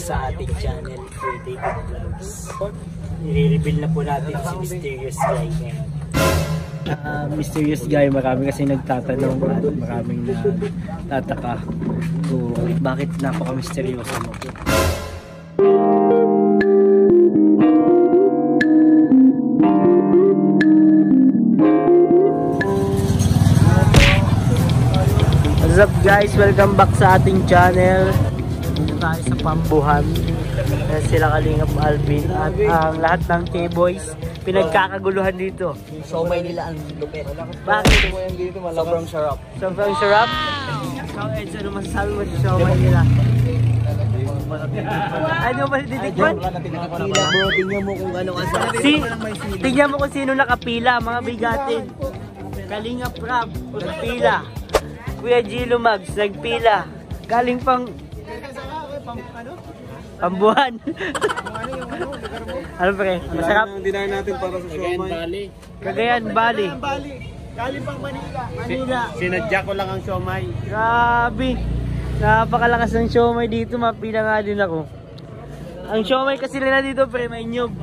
sa ating channel, David Vlogs. I-reveal na po natin si Mysterious Guy ngayon. Mysterious Guy, marami kasi nagtatanong at maraming natataka kung bakit napaka-misteryoso mo. What's up guys? Welcome back sa ating channel. Dito tayo sa Pambuhan. Sila Kalingap Alvin at ang lahat ng K-Boys pinagkakaguluhan dito. So may nila ang lupit. Bakit? Sobrang sarap. Sobrang sarap? Ikaw Edso, ano masasabi mo sa siomay nila? Ay, di mo ba titikman? Pila bro, tingnan mo kung ano kasarap. Tingnan mo kung sino nakapila, mga bigatin. Kalingap Rab, nakapila. Kuya Gilo Mags, nagpila. Galing pang... Pambuhan. Ano pre? Masarap? Ang dinahin natin para sa siomay. Cagayan Valley. Galing pang Manila. Sinadya ko lang ang siomay. Grabe. Napakalakas ng siomay dito. Mapila nga din ako. Ang siomay kasi nila dito pre, may nyug.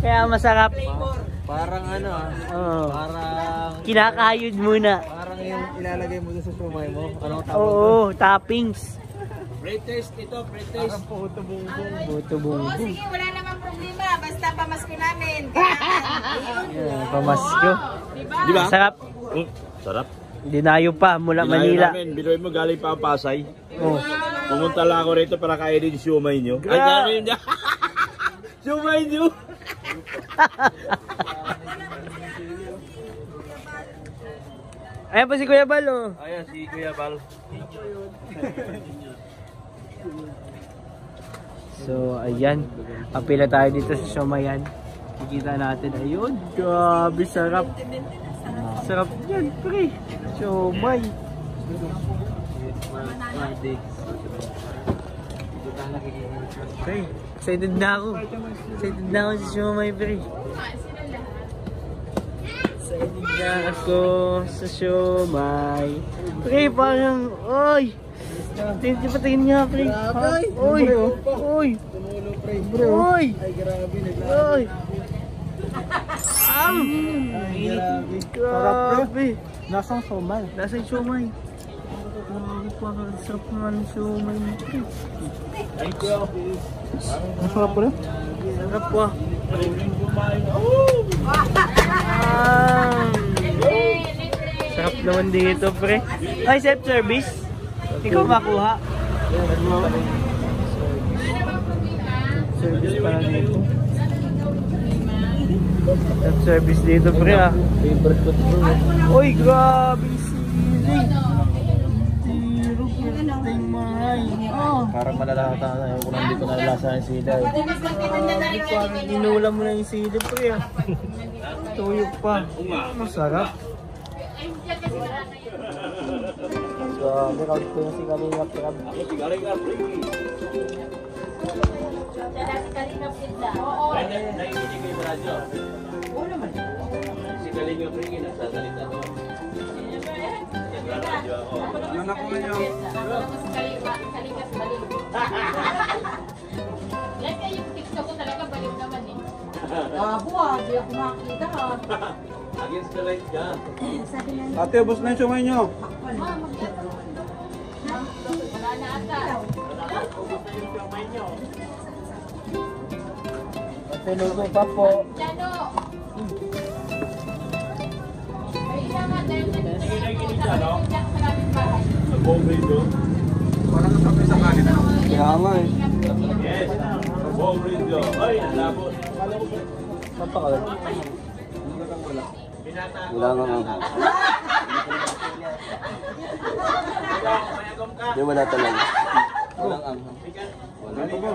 Kaya masarap. Parang ano parang kinakayod muna. Parang yung ilalagay mo sa siomay mo. Anong tawag? Oo, toppings. Pre-taste ito, pre-taste. Parang puto bumbong. Buto bumbong. Oo, sige, wala namang problema. Basta pamasko namin. Pamasko. Diba? Sarap. Sarap. Dinayo pa mula Manila. Binuin mo galing pa ang Pasay. Oh. Pumunta lang ako rito para kainin yung siomay nyo. Ay, kainin niya. Siomay nyo. Ayan pa si Kuya Bal, oh. Ayan si Kuya Bal. So, ayan. Apila tayo dito sa siomayan. Kikita natin. Ayun. Grabe, sarap. Sarap yan, pre. Siomay. Pre, excited na ako. Excited na ako sa siomay, pre. Excited na ako sa siomay. Pre, parang, oy! Tingin nga, pre. Oy! Oy! Oy! Ay grabe, Oy! Grabe! Nasang siomay? Nasaan yung siomay? Grabe, parang sarap nga ng siomay. Thank you. Ang sarap pala? Sarap po. Sarap naman dito, pre. Ay, self-service. Ikaw makuha. Service pala dito. Self-service dito, pre, ah. Favorite ko ito. Uy, grabe sili. Tiro, ting mahay. Oh. Parang malalata na yun kung hindi ko nalasa yung sila. Parang inulam mo na yung sili, pre, ah. Tuyok pa. Masarap. Grabe, kawit ko yung si Kalingap. Naiinig ko yung radyo. Si Kalingap Ricky nagsasalita to. Nagradyo ako. Anak ko na yun. Yan kayo yung TikTok ko talaga balik naman eh. Buwag, di ako makakita ha. Against the light ka. Ate, ubos na yung siomay nyo. Wala na ata. Ate, lugo pa po. Jano! Ay, isa nga dahil Nag-bombril doon. Kaya nga eh. Yes. Nag-bombril doon. Ay, nalabot. Napakalat. Wala nga nga. Hindi, wala talaga. Walang anghang. Ano ba?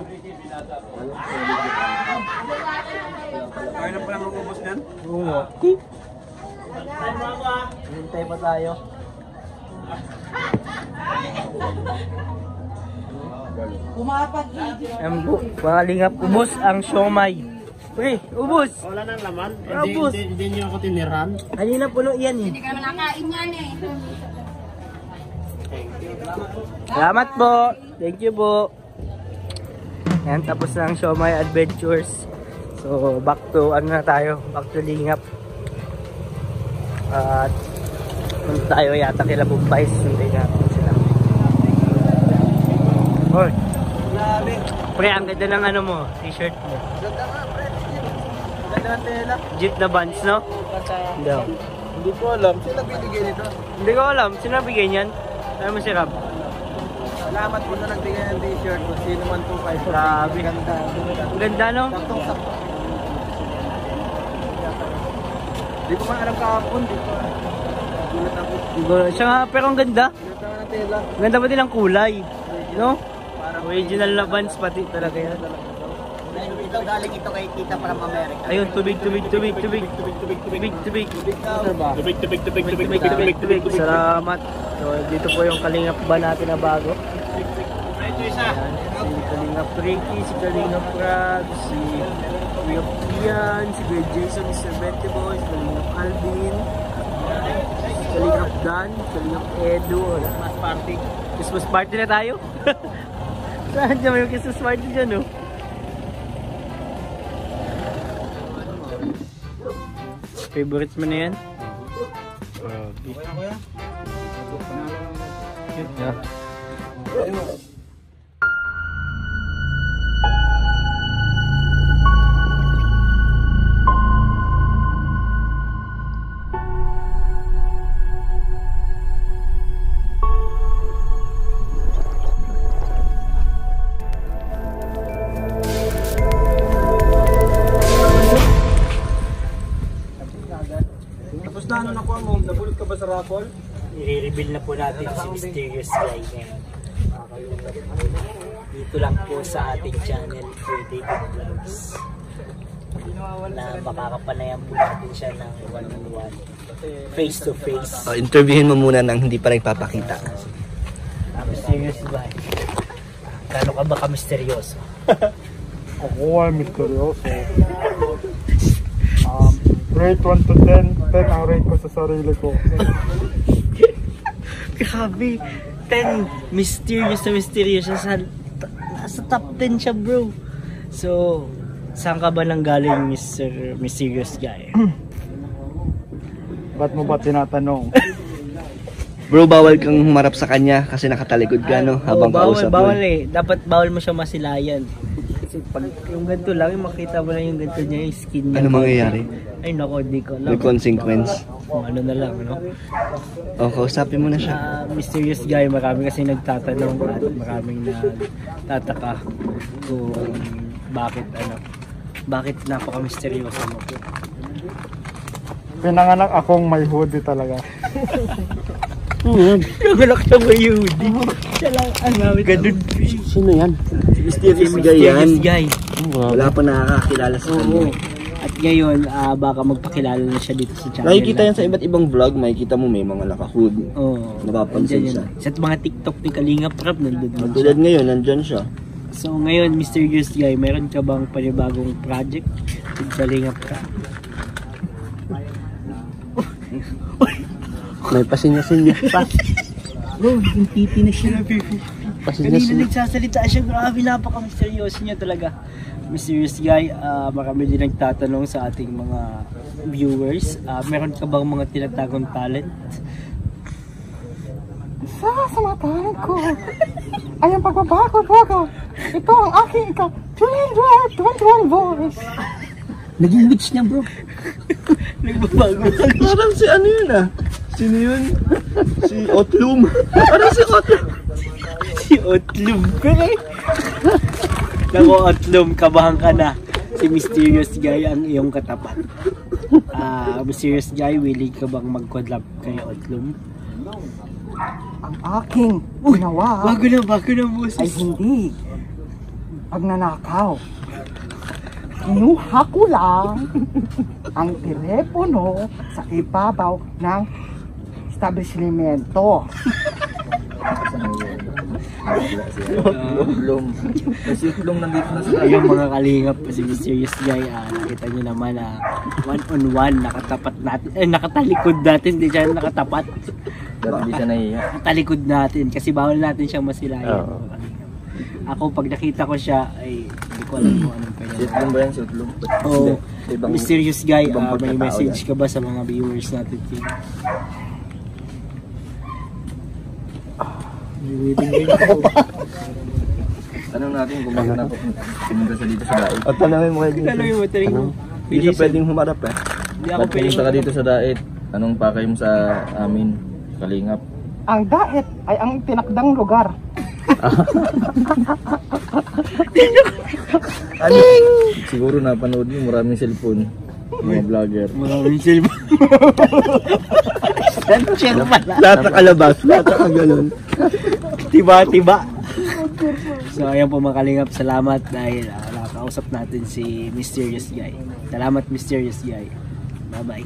Kaya na pala mag-ubos niyan? Oo nga. Hintay pa tayo. Pangalingap, ubos ang siomay. Pre, ubos! Wala nang laman. Ubos! Hindi niyo ako tiniran. Kanina puno yan eh. Hindi ka nakain yan eh. Salamat po. Thank you po. Ayan, tapos na ang Siomai Adventures. So, back to, ano na tayo? Back to Lingap. At, punta tayo yata kila Bumpais. Hindi natin sila. Hoy. Pre, ang ganda ng ano mo, t-shirt mo. Ganda nga, pre. Ganda ng tela. Jeep na Vans, no? Hindi. Hindi ko alam. Sino nagbibigay nito? Hindi ko alam. Sino nabigay niyan? Ano mo si Rob? Salamat po na nagbigay ng t-shirt ko. Sino man po kayo. Grabe. Ganda. Ang ganda, no? Saktong-sakto. Hindi ko man alam kahapon. Hindi ko gulat ako. Siya nga, pero ang ganda. Ganda ng tela. Ang ganda pa din ang kulay. No? Original na Vans pati talaga yan. Ito galing ito kay Tita from America. Ayun, tubig. Salamat. So, dito po yung Kalingap ba natin na bago. Ayan, si Kalingap Ricky, si Kalingap Crab, si Kuya Ian, si Kuya Jason, Mr. Betty Boy, si Kalingap Alvin, si Kalingap Dan, si Kalingap Edu. Christmas party. Christmas party na tayo? Saan dyan may Christmas party dyan, no? Favorites mo na yan? Cute na. Tapos na ano na po mo? Nabulot ka ba sa raffle? I-reveal na po natin si Mysterious Guy ngayon. Dito lang po sa ating channel, Kuya David Vlogs. Na makakapanayan po natin siya ng one-on-one, face to face. Interviewin mo muna nang hindi pa nagpapakita. Mysterious Guy. Gano'n ka ba ka-misteryoso? Ako ay misteryoso. Rate 1 to 10, 10 ang rate ko sa sarili ko. Grabe, 10 mysterious na mysterious siya. Nasa top 10 siya, bro. So, saan ka ba nanggaling, Mr. Mysterious Guy? Ba't mo ba tinatanong? Bro, bawal kang humarap sa kanya kasi nakatalikod ka, no? Habang kausap mo. Bawal eh. Dapat bawal mo siya masilayan. Kasi pag yung ganito lang, makita mo lang yung ganito niya, yung skin niya. Ano mangyayari? Ay nako, di ko alam. May consequence. Kung ano na lang, no? O, kausapin mo na siya. Mysterious Guy, marami kasi nagtatanong at maraming nagtataka kung bakit napaka-misteryoso mo. Pinanganak akong may hoodie talaga. Nagalak na may hoodie. Siya lang, ganun. Sino yan? Si Mysterious Guy Mysterious yan. Guy. Wala pa nakakakilala sa kanya. At ngayon, baka magpakilala na siya dito sa channel. Nakikita yan sa iba't ibang vlog, makikita mo may mga naka-hood. Oo. Napapansin Andyan siya. yan. Sa mga TikTok ni Kalingap Rap, nandun siya. Tulad ngayon, nandyan siya. So ngayon, Mysterious Guy, meron ka bang panibagong project with Kalingap Rap? May pasinya-sinya pa. Bro, yung titi na siya. Kanina Pasinya-sinya. nagsasalita siya. Grabe, napaka-misteryoso niya talaga. Mysterious Guy, marami din nagtatanong sa ating mga viewers. Meron ka bang mga tinatagong talent? Sa mga talent ko ay ang pagbabago-bago. Ito ang aking ika-21 voice. Naging witch niya, bro. Nagbabago. Parang si ano yun ah? Sino yun? Si Otlum. Parang si Otlum. Si Otlum. Naku, Otlum, kabahan ka na. Si Mysterious Guy ang iyong katapat. Mysterious Guy, willing ka bang mag-collab kay Otlum? Ang aking ginawa Bago na ay boses. hindi pagnanakaw. Kinuha ko lang ang telepono sa ibabaw ng establishmento. Otlum. Kasi Otlum nandito na sa Yung mga kalingap si Mysterious Guy, nakita nyo naman one-on-one, nakatapat natin, nakatalikod natin, hindi siya nakatapat. Dati di siya nahiya. talikod natin kasi bawal natin siyang masilayan. Oo. Ako pag nakita ko siya ay hindi ko alam kung anong kanya. Sutlong ba yan? Sutlong? Oh, Ibang- mysterious guy, ibang may pagkatao message yan. ka ba sa mga viewers natin? Tanong natin kung bakit na pumunta sa dito sa daig. At tanongin mo kayo dito. Ano yung mataling mo? Hindi siya pwedeng humarap eh. Hindi ako Ba't pumunta ka dito sa daig? Anong pakay mo sa amin? Kalingap. Ang dait ay ang tinakdang lugar. Ano? Siguro napanood mo maraming cellphone. Mga vlogger. Maraming silba. Check pala. Lahat nakalabas, lahat nakaganon. Tiba-tiba. So ayan po mga kalingap, salamat dahil nakakausap natin si Mysterious Guy. Salamat Mysterious Guy. Bye bye.